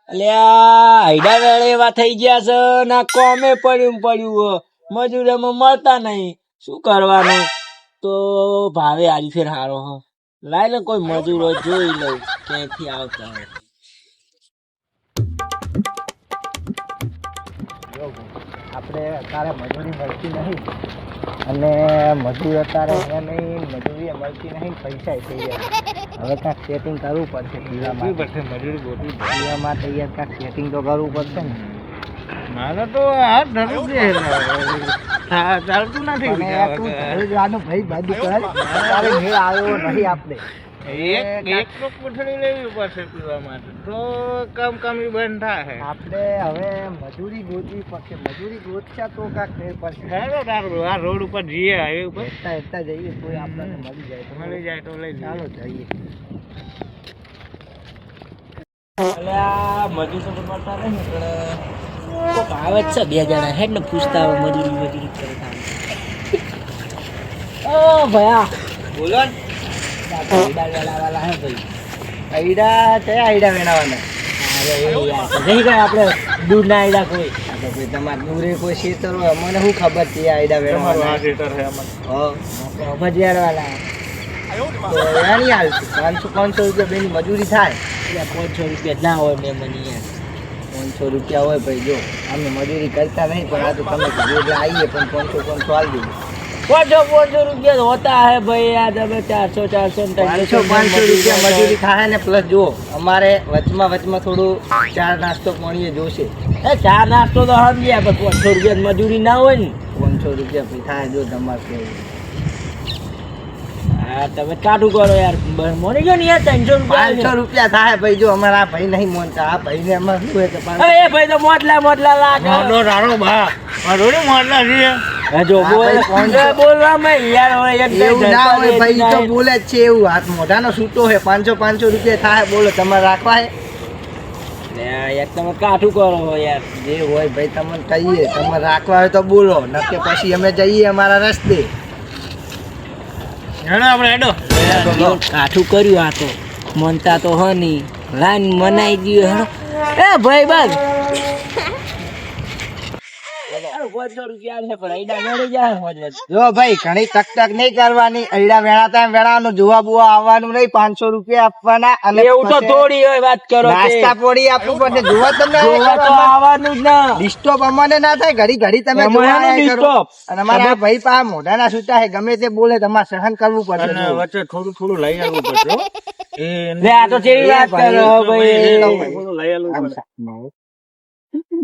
અલ્યા હૈડા વેળે એવા થઈ ગયા છે ના કોમે પડ્યું મજૂરીમાં મળતા નહીં શું કરવાનું તો ભાવે આજે ફેર હારો હ લાય ને કોઈ મજૂરો જોઈ લઉં ક્યાંથી આવતા હોય. આપણે અત્યારે મજૂરી મળતી નહીં અને મજૂર અત્યારે અહીંયા નહીં, મજૂરી મળતી નહીં, પૈસા થઈ ગયા. હવે કાંઈક સેટિંગ કરવું પડશે પીવામાં, મજૂરી ગોતી પીવામાં તૈયાર કાંઈક સેટિંગ તો કરવું પડશે ને. મારે તો આ ચાલતું નથી ભાઈ બાજુ કર તારે મેળ આવ્યો નહીં. આપણે એક કોઠડી લેવી પડશે પીવા માટે તો કમી બંધ થાય. આપણે હવે મજૂરી ગોતવી પડશે, મજૂરી ગોતશે તો કાંક ફેર પડશે. આ રોડ ઉપર જઈએ, હાઈવે ઉપર એટલા જઈએ કોઈ આપણને મળી જાય તો લઈ ચાલો જઈએ. અલ્યા મજૂર તો મળતા નહીં પણ કોક આવે જ છે બે જણા હેડ ને પૂછતા આવે મજૂરી કરતા. ઓ ભયા બોલો ને. હૈડા વેલાવાલા હે ભાઈ. આઈડા કયા આઈડા વેણાવાના? અરે નહીં કઈ આપણે દૂર ના આઈડા કોઈ તમારે દૂરે કોઈ ખેતર હોય અમને શું ખબર છે આઈડા વેણવાનું ખેતર છે અમને. ભજીયાર વાળા તો નહીં હાલતું. 500 રૂપિયા બેની મજૂરી થાય. 500 રૂપિયા ના હોય મેં મને યાર 500 રૂપિયા હોય ભાઈ. જો અમે મજૂરી કરતા નહીં પણ આ તો તમે કીધું એટલે આવીએ પણ 500 હાલ દઈએ. 500 રૂપિયા હોતા હે ભાઈ યાર. તમે 400 500 રૂપિયા મજૂરી થાય ને પ્લસ જુઓ અમારે વચમાં થોડું ચા નાસ્તો પાણીએ જોશે. ચા નાસ્તો તો સમજ્યા પણ 500 રૂપિયા મજૂરી ના હોય ને. 500 રૂપિયા પછી થાય જો તમારે. હા તમે કાઢું કરો યાર મોની ગયો ને યાર 300 રૂપિયા થાય ભાઈ. જો અમારા આ ભાઈ નહીં મોનતા. આ ભાઈને અમારે શું હોય કે એ ભાઈ તો મોટલા લાગે રાડો ભા રોડી મોટલા છે. જો બોલવામાં યાર એવું ના હોય ભાઈ, તો બોલે જ છે એવું. હાથ મોઢાનો છૂટો છે. 500 રૂપિયા થાય બોલો તમારે રાખવા હે યાર. તમે કાઠું કરો યાર. જે હોય ભાઈ તમને કહીએ તમારે રાખવા હોય તો બોલો, નકે પછી અમે જઈએ અમારા રસ્તે. કાઠું કર્યું આ તો મનતા તો હ નહીં લાઈન મનાઈ ગયું. એ ભાઈ બસ 500 રૂપિયા જો ભાઈ ઘણી ટક નહીં કરવાની. અઈડા વેણાતા વેણાનું જોવા બોવા આવવાનું નહીં. 500 રૂપિયા આપવાના અને એવું તો થોડી હોય વાત કરો. નાસ્તા પોડી આપવું પડે. જોવા તમને આવવાનું જ ના. ડિસ્ટર્બ અમને ના થાય. ઘડી તમે અને અમારા ભાઈ પા મોઢાના છૂટા છે. ગમે તે બોલે તમારે સહન કરવું પડશે. વચ્ચે થોડું લઈ આવવું પડશે. આ તો કેવી વાત કરો ભાઈ.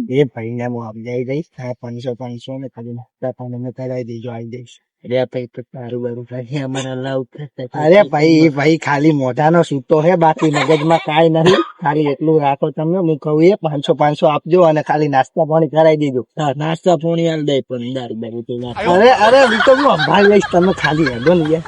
એ ભાઈ ને હું સમજાઈ દઈશ. 500 ને ખાલી નાસ્તા પાણી કરાવી દેજો. આવી દઈશ. અરે ભાઈ એ ભાઈ ખાલી મોઢાનો સૂતો હે, બાકી મગજમાં કાંઈ નહીં. ખાલી એટલું રાખો તમે. હું કહું એ 500 આપજો અને ખાલી નાસ્તા પાણી કરાવી દેજો. નાસ્તા પાણી હાલ દે પણ અરે હું તો હું સંભાળી લઈશ. તમે ખાલી હેડો ને યાર.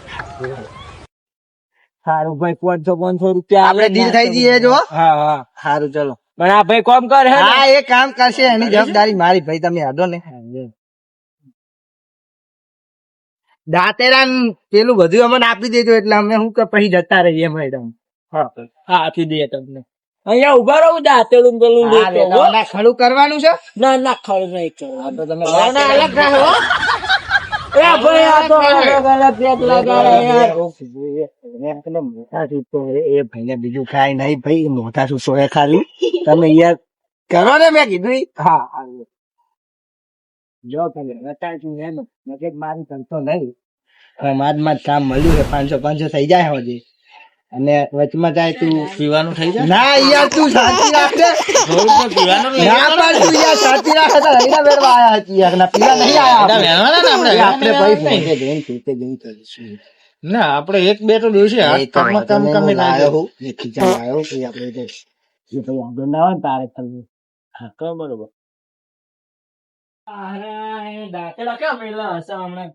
સારું ભાઈ 500 રૂપિયા આપણે ડીલ થઈ જઈએ. જો હા સારું ચલો. પણ આ ભાઈ કોમ કરે. હા એ કામ કરશે એની જવાબદારી મારી. ભાઈ તમે હેડો ને. દાંતેરા પેલું બધું અમને આપી દેજો એટલે અમે શું કે પછી જતા રહીએ મેડમ. હા આપી દઈએ તમને. અહીંયા ઉભા રહું દાંતેડું પેલું ખડું કરવાનું છે. ના ખરું નહીં તો તમે અલગ રાખો. એ ભાઈ આ તો અલગ પેક લગાડે મોટા સૂતો એ ભાઈ ને બીજું કાંઈ નહીં. ભાઈ મોટા સૂતો હે ખાલી. તમે યાર કરો ને મેં કીધું. હા જો તમે મારી કરતો નહીં. માર કામ મળ્યું છે. 500 થઈ જાય હજી. અને વચમાં જાય તું પીવાનું થઈ જાય. ના યાર તું સાચી રાખે. ના પાડ તું યાર સાચી રાખે. તો રહીના વેરવા આયા હતી યાર. ના પીવા નહીં આયા આપણે ભાઈ ફોને જઈને પીતે જઈને કરીશું. ના આપણે એક બે તો દિવસે કામ લાયો હું ખીચા લાયો કે આપણે જે ભાઈ આગળ ના હોય તારે કરવું. હા તો બરોબર. દાંતેડા ક્યાં મેલા હશે હમણાં.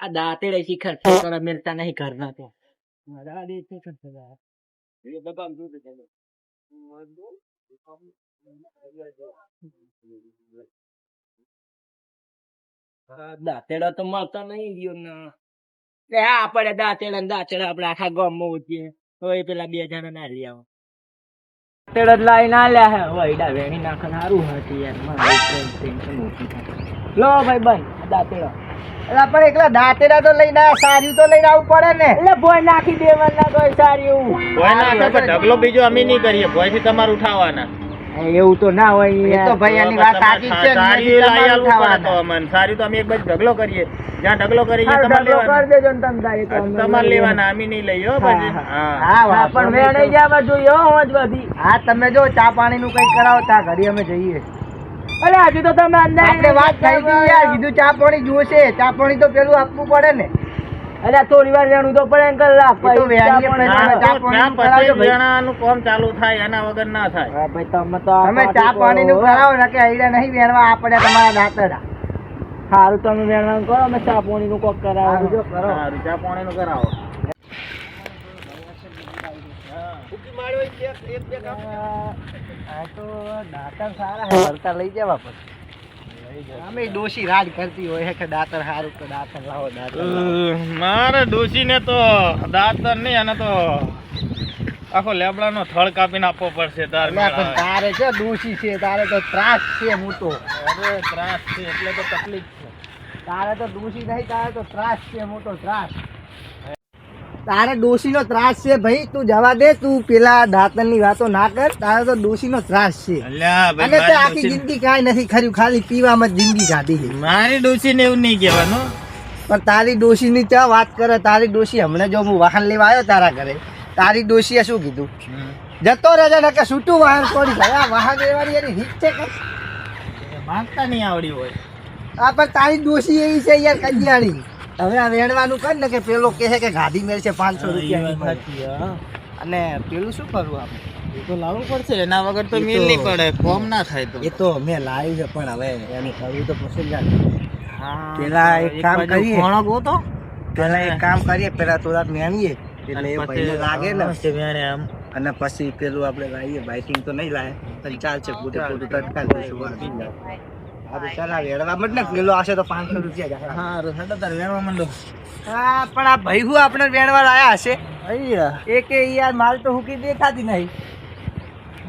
આ દાંતેડે શિખર મેળતા નહીં ઘરના દાંતેડા તો મળતા નહીં ગયો ને. આપડે દાંતેડા આપડે આખા ગામમાં ઉઠીએ હવે પેલા 2 જણા ના લઈ આવો તેડ લાઈ ના લ્યા હે હવે ઈડા વેણી નાખન હારું હતી યાર મારે ટેન્શન ઓછી થાય લો ભાઈ બંધ દાતેડો એટલે પણ એકલા દાંતેડા તો લઈને સારી તો લઈને આવવું પડે ને એટલે ભોય નાખી દેવાના તો સારી એવું ભોય ના આપે પણ ઢગલો બીજો અમે નહીં કરીએ ભોયથી તમારે ઉઠાવવાના એવું તો ના હોય એ યાર તો ભાઈ એની વાત સાચી જ છે સારી લાઈ આલવું પડે તો અમને સારી તો અમે એક બાજુ ઢગલો કરીએ જ્યાં ઢગલો કરીએ હા, તમારે ઢગલો લેવાના કરી દેજો ને તમ તારે તો અમે તમારે લઈ લેવાના અમે નહીં લઈએ હો પછી હા, હા હા હા, પણ મેં નહીં જવા જોઈએ હો હોજ બધી હા તમે જો ચા પાણી નું કઈ કરાવો ત્યાં ઘડી અમે જઈએ અરે હજુ તો તમે અંદર આપણે વાત થઈ ગઈ યાર કીધું ચા પાણી જોશે ચા પાણી તો પેલું આપવું પડે ને અરે થોડી વાર રેણું તો પડે ને કલાક એ તો વેણીએ પછી પહેલા ચા ચા પાણી પાણી ત્યાં કરાવજો પછી ભાઈ. વેણાનું કામ ચાલુ થાય એના વગર ના થાય હા, ભાઈ તમે તો આ તમે ચા પાર્ટી પાણી નું કરો. કરાવો ને કે આઈડિયા નહીં વેણવા આ પડ્યા તમારા દાંતડા સારું તમે વેણવાનું કરો અમે ચા પાણી નું કોક સારું કરાવો જો કરો સારું ચા પાણીનું કરાવો આ તો દાંતર સારા હે વળતા લઈ જવા પછી અમે ડોશી રાજ કરતી હોય હે કે દાંતર સારું તો દાંતર લાવો દાંતર લાવો. મારે ડોશીને તો દાંતર નહીં અને તો આખો લેબડાનો થળ કાપીને આપવો પડશે તાર અલ્યા પણ તારે છે ડોશી છે તારે તો ત્રાસ છે મોટો અરે ત્રાસ છે એટલે તો તકલીફ છે તારે તો ડોશી નહીં તારે તો ત્રાસ છે મોટો ત્રાસ તારે ડોશીનો ત્રાસ છે ભાઈ તું જવા દે તું પેલા દાંતરની વાતો ના કર તારે તો ડોશીનો ત્રાસ છે અલ્યા અને ભાઈ તે આખી જિંદગી કાંઈ નથી ખર્યું ખાલી પીવામાં જ જિંદગી કાઢી છે મારી ડોશીને એવું નહીં કહેવાનું પણ તારી ડોશીની ચા વાત કરે તારી ડોશી હમણાં જો હું વાહન લેવા આવ્યો તારા ઘરે તારી ડોશીએ શું કીધું જતો રહેજે ને કે છૂટું વાહન છોડી જાય આ વાહન લેવાની એની રીત છે કે માંગતા નહીં આવડી હોય આ પણ તારી ડોશી એવી છે યાર કજિયાળી હવે આ વેણવાનું કર ને કે પેલો કહે કે ગાડી મેળશે 500 રૂપિયા અને પેલું શું કરવું આપણે એ તો લાવવું પડશે એના વગર તો મેલ નહીં પડે કોમ ના થાય તો એ તો મેં લાવ્યું છે પણ હવે એનું કરવું તો પછી જ હા, પેલા એક કામ બાજુ કરીએ. ખોણો ગોતો પેલા એક કામ કરીએ પેલા થોડાક મેણીએ એટલે એ અને ભાઈને પછી લાગે ને પછી વેણે આમ અને પછી પેલું આપણે લાવીએ બાઇકિંગ તો નહીં લાવે પણ ચાલશે પોતે પોતું તત્કાલ પૈસું વાંચી જાય આ તો ચલાવે એડવા મત ને પેલો આવશે તો 500 રૂપિયા જાય હારું હેડો તાર વેણવા માંડો હા પણ આ ભાઈ હું આપણે વેણવા લાયા હશે અહીંયા એ કે યાર માલ તો હુકી દેખાતી નહીં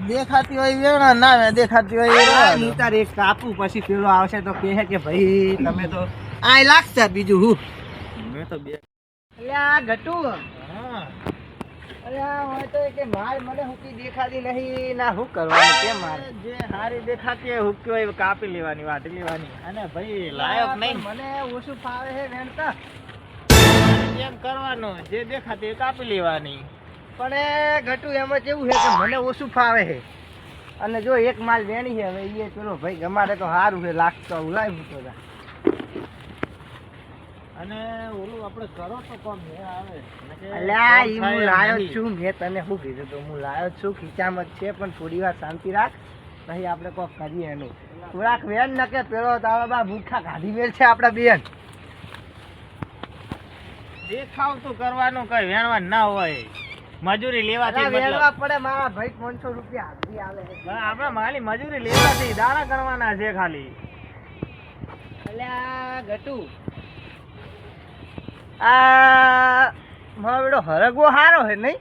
દેખાતી હોય વેણા ના દેખાતી હોય એ હા, રહેવા હું દો. તાર એક કાપું પછી પેલો આવશે તો કહે કે ભાઈ તમે તો આ લાગતા બીજું હું મેં તો બે એટલે આ ઘટુ હા અરે આ હોય તો કે માલ મને હુકી દેખાતી નહીં ના હું કરવાનું કેમ મારે જે હારી દેખાતી હોય હુક્કી હોય એ કાપી લેવાની વાટી લેવાની અને ભાઈ લાયક નહીં મને ઓછું ફાવે છે વેણતા એમ કરવાનું જે દેખાતી એ કાપી લેવાની પણ એ ઘટુ એમાં કેવું છે કે મને ઓછું ફાવે છે અને જો એક માલ વેણી છે હવે એ પેલો ભાઈ ગમાડે તો સારું છે લાગતો ઉલાય તો અને ઓલું આપણે કરો તો કોમ હે આવે નકે અલ્યા ઈ કોમ હું થાય લાયો જ નહીં. છું મેં તને શું કીધું તો હું લાયો જ છું ખીચામાં જ છે પણ થોડી વાર શાંતિ રાખ નહીં આપણે કોક કરીએ એનું થોડાક વેણ ન કે પેલો તારા બા ભૂખા ગાડી વેર છે આપણા બેન દેખાવ તો કરવાનું કઈ વેણવા ના હોય મજૂરી લેવાથી અલા, મતલબ વેણવા પડે મારા ભાઈ 500 રૂપિયા હાજરી આવે છે બસ આપણે માલી મજૂરી લેવાથી દાડા ગણવાના છે ખાલી અલ્યા ગટુ આ મારો હરગવો હારો છે નહીં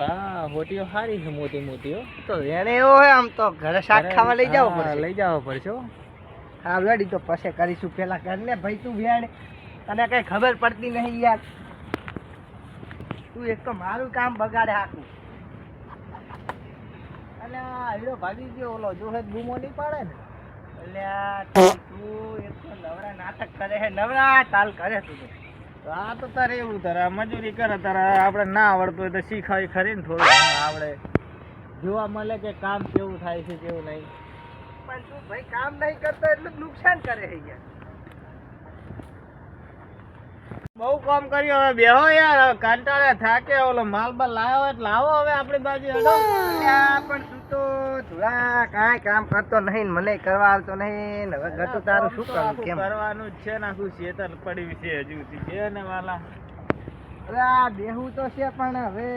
હા મોટીઓ સારી છે મોટી મોટીઓ તો વેણે એવો હોય આમ તો ઘરે શાક ખાવા લઈ જાવ પડશે લઈ જવો પડશે હો. હા રેડી તો પછી કરીશું પેલા કરને ભાઈ તું વેણ તને કઈ ખબર પડતી નહીં યાર તું એક તો મારું કામ બગાડે હાકું અને આ હીરો ભાગી ગયો ઓલો જોહે બૂમો નહીં પાડે ને અલ્યા તું એક તો નવરા નાટક કરે છે નવરા તાલ કરે તું તો આ તો તારે એવું તારે આ મજૂરી કરે તારે આપણે ના આવડતું હોય તો શીખાય ખરી ને થોડું ઘણું આવડે જોવા મળે કે કામ કેવું થાય છે કેવું નહીં પણ તું ભાઈ કામ નહીં કરતો એટલું જ નુકસાન કરે છે યાર બહુ કામ કર્યું હવે બેહો યાર કંટાળે થાકે ઓલો માલ બાલ લાવ્યો હોય એટલે લાવો હવે આપણી બાજુ હેડો. અલ્યા, પણ તું તો થોડા કાંઈ કામ કરતો નહીં ને મને કરવા આવતો નહીં ને હવે ગટુ તારું શું કરવું આખું કેમ કરવાનું જ છે ને આખું શેતર પડ્યું છે હજુ સુધી છે ને વાલા અરે આ દેવું તો છે પણ હવે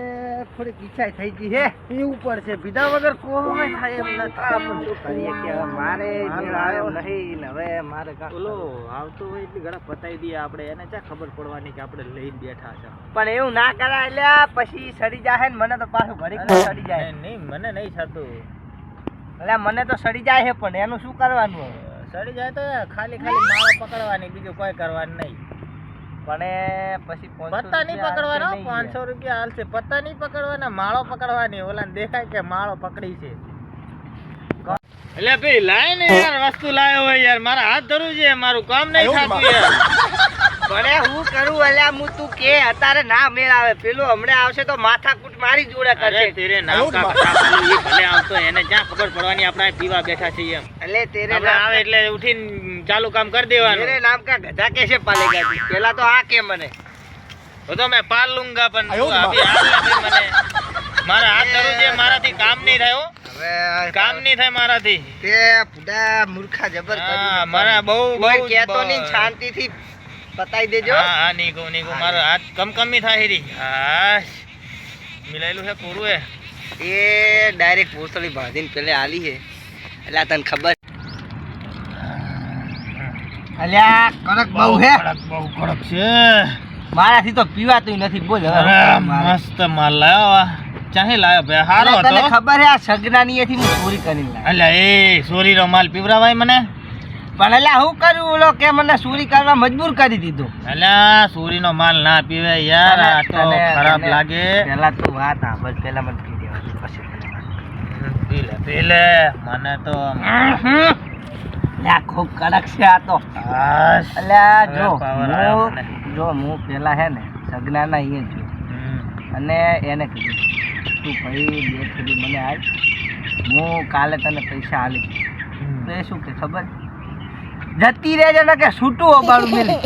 થોડીક ઈચ્છા થઈ ગઈ છે એવું પડશે પીધા વગર કોઈ થાય એમ નથી પણ શું કરીએ કે હવે મારે મેળ આવ્યો નહીં ને હવે મારે ઓલો આવતો હોય એટલી ઘણા પતાવી દઈએ આપણે એને ક્યાં ખબર પડવાની કે આપણે લઈને બેઠા છે પણ એવું ના કરાય એટલે પછી સડી જાય ને મને તો પાછું ઘડીક સડી જાય નહીં મને નહીં થતું એટલે મને તો સડી જાય છે પણ એનું શું કરવાનું હવે? સડી જાય તો ખાલી માળો પકડવાની બીજું કોઈ કરવાનું નહીં પણ એ પછી પત્તા નહીં પકડવાનો 500 રૂપિયા હાલશે પત્તા નહીં પકડવાના માળો પકડવાની ઓલા દેખાય કે માળો પકડી છે એટલે ભાઈ લાય ને યાર વસ્તુ લાવ્યો હોય યાર મારા હાથ ધરું છે મારું કામ નહીં થતું યાર ભલે હું કરું અલ્યા હું તું કે અત્યારે ના મેળ આવે પેલું હમણાં આવશે તો માથાકૂટ મારી જોડે કરશે તેરે નામ કા કથા એ ભલે આવતો એને ક્યાં ખબર પડવાની આપણે પીવા બેઠા છીએ એમ એટલે તેરે આપણે આવે એટલે ઉઠીને ચાલુ કામ કરી દેવાનું तेरे नाम का गधा कैसे पालेगा तू पहला तो आ के मने તો મેં પાલ લુંગા પણ તું અભી હાલ નથી મને મારા હાથ ધરું છે મારાથી કામ નહીં થાય હો હવે કામ નહીં થાય મારાથી તે પુડા મૂર્ખા જબર હા મારા બહુ કોઈ કહેતો નહીં શાંતિથી બતાઈ દેજો હા નીકો મારો હાથ કમકમી થાય રી હા મિલાયેલું છે પૂરું હે એ ડાયરેક્ટ પોસળી બાંધીને પેલે આલી છે એટલે તને ખબર અલ્યા કડક બહુ હે બહુ કડક છે મારાથી તો પીવાતું નથી બોલ હવે મસ્ત માલ લાયો ચાહે લાયો ભાઈ હારો હતો તને ખબર હે આ સગનાની એથી હું ચોરી કરીને લાવ્યો અલ્યા એ સોરી રો માલ પીવરાવાય મને પણ અલ્યા હું કરું ઓલો કે મને ચોરી કરવા મજબૂર કરી દીધો અલ્યા સોરી નો માલ ના પીવે યાર આ તો ખરાબ લાગે પેલા તો વાત આ બસ પેલા મને પી દેવાનું પછી પીલે મને તો લ્યા ખૂબ કડક છે આ તો હાશ. અલ્યા જો હવે power આવ્યો મને. હું પેલા હે ને સગનાના અહીંયા જો અને એને કીધું તું ભાઈ બે થોડી મને આજ હું કાલે તને પૈસા આલી તો એ શું કે ખબર જતી રહેજે ને કે છૂટું ઓબાળું મેલી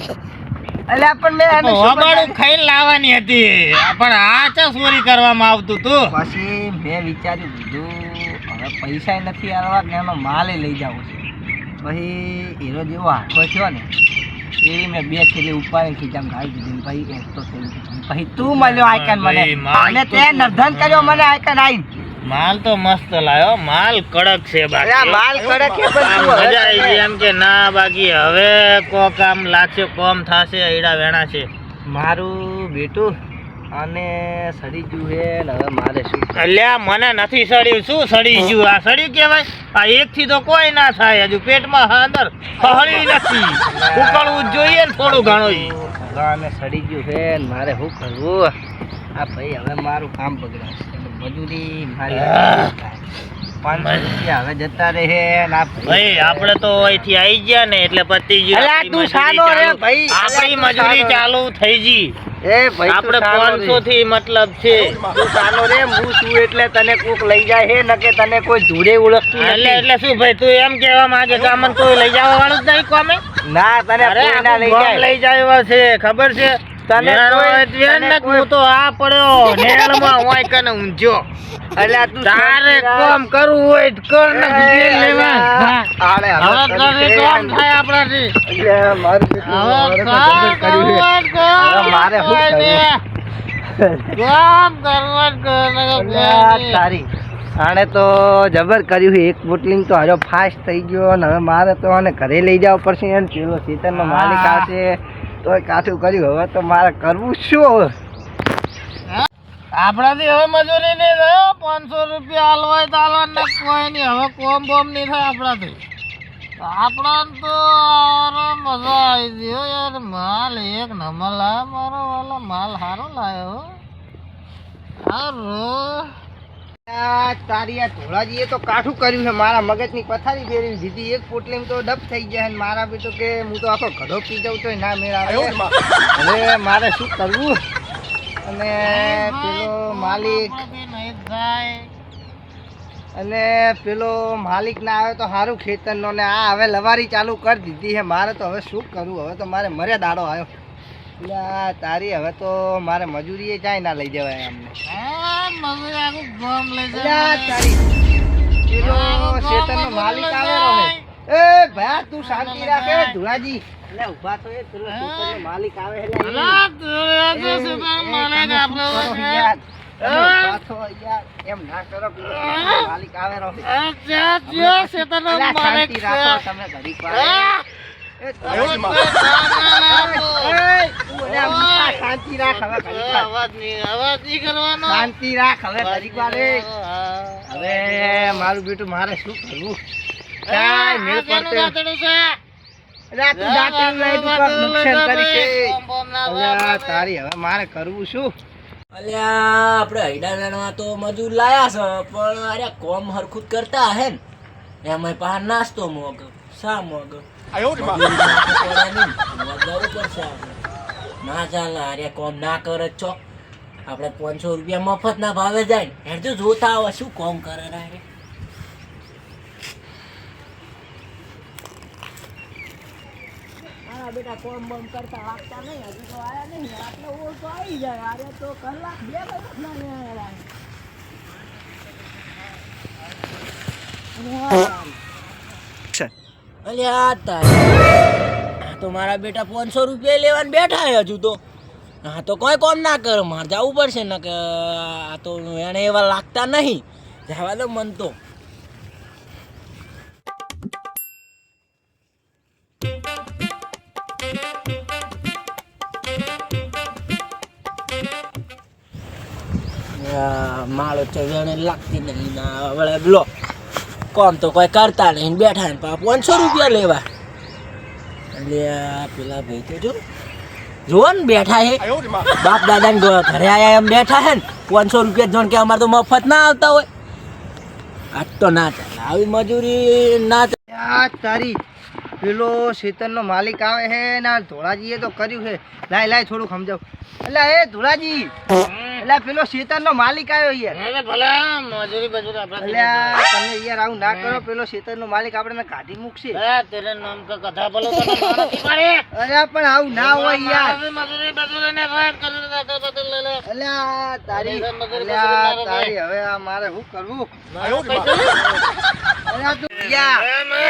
અલ્યા પણ મેં એને શું ઓબાળું ખાઈને લાવવાની હતી પણ આ ચા ચોરી કરવામાં આવતું તું પછી મેં વિચાર્યું કીધું હવે પૈસા નથી આવવા કે એનો માલ લઈ જાવ છે પછી હીરો જેવો હાથો થયો ને એવી મેં બે થેલી ઉપાડીને ખીચામાં ગાળી દીધી ભાઈ એક તો થઈ ગયું પછી તું મળ્યો આઈકન મને ભાઈ, માલ અને તો તે નિર્ધન કર્યો મને આઈકન આઈ માલ તો મસ્ત લાયો માલ કડક છે બાકી માલ કડક છે પણ આમ તું હવે મજા આવી ગઈ એમ કે ના બાકી હવે કોક આમ લાગશે કોમ થાશે એડા વેણા છે મારું બેટું અને સડી ગયું છે ને હવે મારે શું અલ્યા મને નથી સડ્યું શું સડી ગયું આ સડ્યું કહેવાય આ એક થી તો કોઈ ના થાય હજુ પેટમાં અંદર હળી નથી ઉકળવું જ જોઈએ ને થોડું ઘણું ભગવાને સડી ગયું છે ને મારે શું કરવું આ ભાઈ હવે મારું કામ બગડાશે એટલે મજૂરી મારી 500 રૂપિયા હવે જતા રહે ને આ ભાઈ આપણે તો અહીંથી આવી ગયા ને એટલે પતી ગયું અલ્યા, તું સાનો રે ભાઈ. આપણી અલ્યા, તું મજૂરી સાનો. ચાલુ થઈ ગઈ એ ભાઈ આપણે 500 થી મતલબ છે તું સાનો રે હું છું એટલે તને કોક લઈ જાય હે ન કે તને કોઈ ધૂળે ઓળખતું નથી એટલે શું ભાઈ તું એમ કહેવા માંગે કે અમને કોઈ લઈ જવા વાળું જ નહીં કોમે ના તને અરે કોઈ ના લઈ જાય લઈ જાય છે ખબર છે તને કોઈ- હું તો આ પડ્યો નેળમાં હોય કને ઊંઝો એટલે તું તારે શાંતિ રાખ. કોમ કરવું હોય તો કર ને બીજે લેવા આડે હવે હવે કરે કોમ થાય આપણાથી એટલે મારું હવે બેટું કામ કરવું હોય તો કર. હવે મારે શું કરવું? કામ કરવું અલ્યા, તારી આણે તો જબર કર્યું છે એક બોટલિંગ તો હારો ફાસ્ટ થઈ ગયો અને હવે મારે તો આને ઘરે લઈ જવો પડશે એને પેલો ચેતનનો માલિક આવશે તોય કાઠું કર્યું હવે તો મારે કરવું શું હવે આપણાથી હવે મજૂરી નહીં થયો 500 રૂપિયા હાલવાય તો હાલવા કોઈ નહીં હવે કોમ બોમ નહીં થાય આપણાથી આપણા તો અરે મજા આવી ગઈ હો યાર માલ એક નંબર લાવ્યો મારો વાલો માલ સારો લાવ્યો સારો આ તારી આ ધોળાજીએ તો કાઠું કર્યું છે મારા મગજની પથારી ફેરવી દીધી એક પોટલીમ તો ડબ થઈ ગયા અને મારા બી તો કે હું તો આખો ઘડો પી જાઉં તોય ના મેળ આવે હવે મારે શું કરવું અને પેલો માલિક નહીં થાય અને પેલો માલિક ના આવે તો સારું ખેતરનો ને આ હવે લવારી ચાલુ કરી દીધી છે મારે તો હવે શું કરવું હવે તો મારે મરે દાડો આવ્યો એટલે આ તારી હવે તો મારે મજૂરીએ જાય ના લઈ જવાય અમને હા મજૂરી આખું ગામ લઈ એટલે આ જાય તારી પેલો ખેતરનો માલિક આવેલો છે એ ભયા તું શાંતિ રાખે ધુળાજી અલે ઊભા તો એ પેલો સુપરનો માલિક આવે એટલે અલા, તું એ જો સુપર માલિક આપણો છે. ઊભા થો યાર, એમ ના કરો, પેલો સુપરનો માલિક આવે રહો. અચ્છા, જો શેતાનનો અલા, માલિક શાંતિ છે. રાખો તમે ઘડીક વાર. આ, એ તું અલે આમ શાંતિ રાખ હવે ઘડીક વાર. અવાજ નહીં કરવાનો. શાંતિ રાખ હવે ઘડીક વાર. હવે મારું બેટું મારે શું કરવું? કાંઈ મેળ કેનું પડતો દાંતરડું છે? અરે આ તું દાંતણ લઈ તું કાંઈક નુકસાન કરી છે. બોમ બોમ ના અલ્યા હોય. તારી હવે મારે કરવું શું? અલ્યા આપણે હૈડા વેણવા તો મજૂર લાયા છે પણ અરે કોમ હરખું જ કરતા હે ને એમાં પાછા નાસ્તો મોગ શા મોગ મજૂરી નાખે પડે નહીં. વધારવું પડશે આપણે. ના ચાલે અરે કોમ ના કરે ચોક આપણે 500 રૂપિયા મફત ના ભાવે જાય ને હેરજો જોતા આવે શું કોમ કરે રે. હા બેટા કોમ બોમ કરતા વાગતા નહીં હજુ તો આયા નહીં આપણે ઓળખો આવી જાય અરે તો કલાક 2 કલાક ના આયા. અલ્યા તારે તો મારા બેટા 500 રૂપિયા લેવાને બેઠા હે હજુ તો. હા તો કોઈ કોમ ના કરે મારે જવું પડશે ને કે આ તો એને એવા લાગતા નહીં જવા દો મન તો. માળો ચવ્યાને લાગતી નહીં ના વળે લો કોમ તો કોઈ કરતા નહીં બેઠા ને 500 રૂપિયા લેવા. એટલે પેલા ભાઈ તો જો ને બેઠા હે બાપ દાદા ને ઘરે આયા એમ બેઠા હે ને 500 રૂપિયા જોન કે અમારે તો મફત ના આવતા હોય. આજ તો ના ચાલે આવી મજૂરી ના ચાલે. આ તારી પેલો શેતનનો માલિક આવે હે ના ધોળાજીએ તો કર્યું છે. લાય થોડું સમજાવ. એટલે એ ધોળાજી, એટલે પેલો શેતનનો માલિક આવ્યો યાર. અરે ભલે મજૂરી બજૂરી આપણે એટલે તમે યાર આવું ના કરો, પેલો શેતનનો માલિક આપણને કાઢી મૂકશે. તેરે નામ કા કથા બોલો તો માનતી પડે. અરે પણ આવું ના હોય યાર. મજૂરી બજૂરી ને વાત કરી બદલ લે લે. એટલે આ તારી હવે આ મારે શું કરવું? અરે તું યાર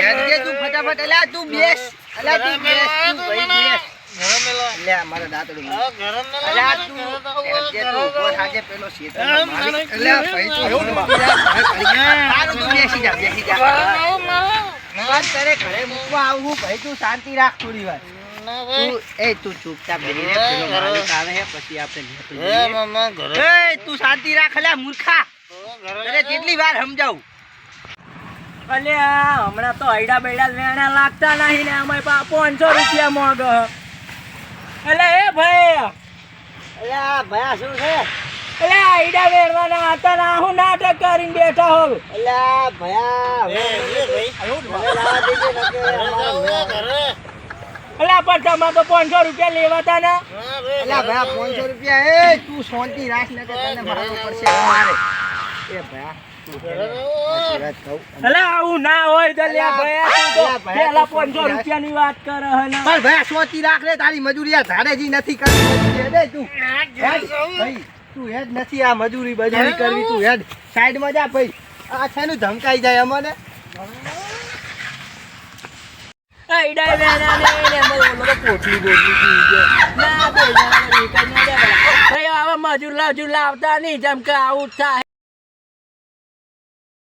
હેડજે તું ફટાફટ. એટલે તું બેસ. એટલે તું બેસ, તું ભાઈ બેસ. એટલે આ મારા દાંતડું. અરે આ તું હેડજે, તું ઊભો થાજે. પેલો શેતનનો માલિક. એટલે આ ભાઈ તું સારું તું બેસી જા. બસ તારે ઘરે મૂકવા આવું ભાઈ. તું શાંતિ રાખ થોડી વાર. તું ચૂપચાપ બેસી રે. પેલો માલિક આવે હે પછી આપણે તું શાંતિ રાખ. અલ્યા મૂર્ખા, તને કેટલી વાર સમજાવું? અલ્યા હમણાં તો હૈડા બૈડા વેણા લાગતા નહીં ને અમે 500 રૂપિયા મોગ. એટલે એ ભાઈ અલ્યા ભયા શું છે? એટલે હૈડા વેણવાના હતા ના હું નાટક કરીને બેઠા હોવ. અલ્યા ભયા હવે લાવા દેજે નકે અમારો અલ્યા પણ તમારે તો 500 રૂપિયા લેવાતા ને. અલ્યા ભયા 500 રૂપિયા. એ તું શાંતિ રાખ ને તને મારવું પડશે અમારે. એ ભયા અલ્યા આવું ના હોય તો લ્યા ભયા તું તો પેલા 500 રૂપિયાની વાત કરે હે ને. પણ ભયા શાંતિ રાખ રે. તારી મજૂરી આ ધાડેજી નથી કરવી. હેડ તું ભાઈ, તું હેડ નથી આ મજૂરી કરવી. તું હેડ સાઈડમાં જા ભાઈ. આ છેનું ધમકાઈ જાય અમને. હૈડા વેણા ને મને પોટલી પી ગયો ના બે જણા ભાઈ હવે મજૂર લાવતા નહીં જેમ કે આવું થાય.